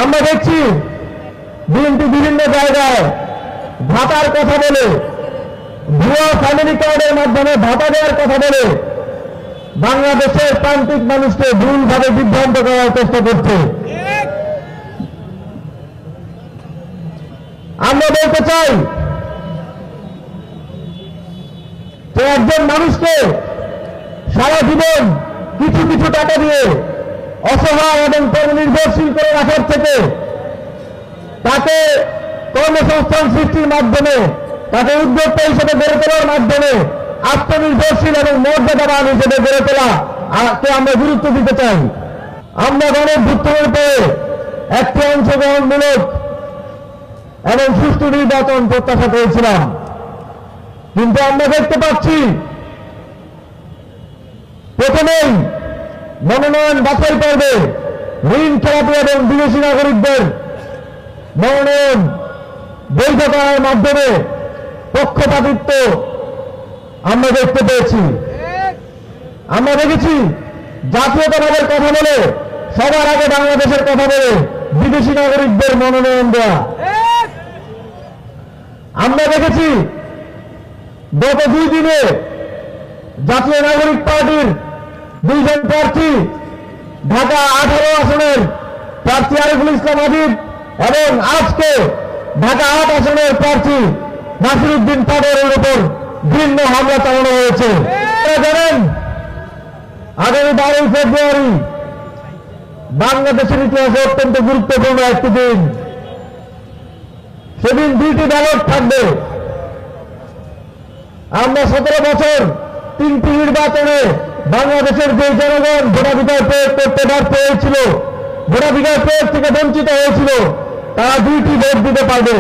আমরা দেখছি বিএনপি বিভিন্ন জায়গায় ভাতার কথা বলে, ভুয়া ফ্যামিলি কার্ডের মাধ্যমে ভাতা দেওয়ার কথা বলে বাংলাদেশের প্রান্তিক মানুষকে ভুলভাবে বিভ্রান্ত করার চেষ্টা করছে। আমরা বলতে চাই যে একজন মানুষকে সারা জীবন কিছু কিছু টাকা দিয়ে অসহায় এবং কর্মনির্ভরশীল করে রাখার থেকে তাকে কর্মসংস্থান সৃষ্টির মাধ্যমে, তাকে উদ্যোক্তা হিসেবে গড়ে তোলার মাধ্যমে আত্মনির্ভরশীল এবং মর্যাদাবান হিসেবে গড়ে তোলাকে আমরা গুরুত্ব দিতে চাই। আমরা গণঅভ্যুত্থানের পরে একটি অংশগ্রহণমূলক এবং সুষ্ঠু নির্বাচন প্রত্যাশা করেছিলাম, কিন্তু আমরা দেখতে পাচ্ছি প্রথমেই মনোনয়ন বাছাই পর্বে ঋণ খেলাপি এবং বিদেশি নাগরিকদের মনোনয়ন বৈধ করার মাধ্যমে পক্ষপাতিত্ব আমরা দেখতে পেয়েছি। আমরা দেখেছি জাতীয়তাবাদের কথা বলে, সবার আগে বাংলাদেশের কথা বলে বিদেশি নাগরিকদের মনোনয়ন দেওয়া। আমরা দেখেছি গত 2 দিনে জাতীয় নাগরিক পার্টির 2 জন প্রার্থী, ঢাকা 18 আসনের প্রার্থী আরিফুল ইসলাম আজিব এবং আজকে ঢাকা 8 আসনের প্রার্থী নাসিরউদ্দিন পাটোয়ারির উপর ভিন্ন হামলা চালানো হয়েছে। আপনারা জানেন আগামী 12 ফেব্রুয়ারি বাংলাদেশের ইতিহাসে অত্যন্ত গুরুত্বপূর্ণ একটি দিন। সেদিন 2টি ব্যালট থাকবে। আমরা 17 বছর 3টি নির্বাচনে বাংলাদেশের যে জনগণ ভোটাধিকার প্রয়োগ করতে ব্যর্থ হয়েছিল, ভোটাধিকার প্রয়োগ থেকে বঞ্চিত হয়েছিল, তারা 2টি ভোট দিতে পারবে।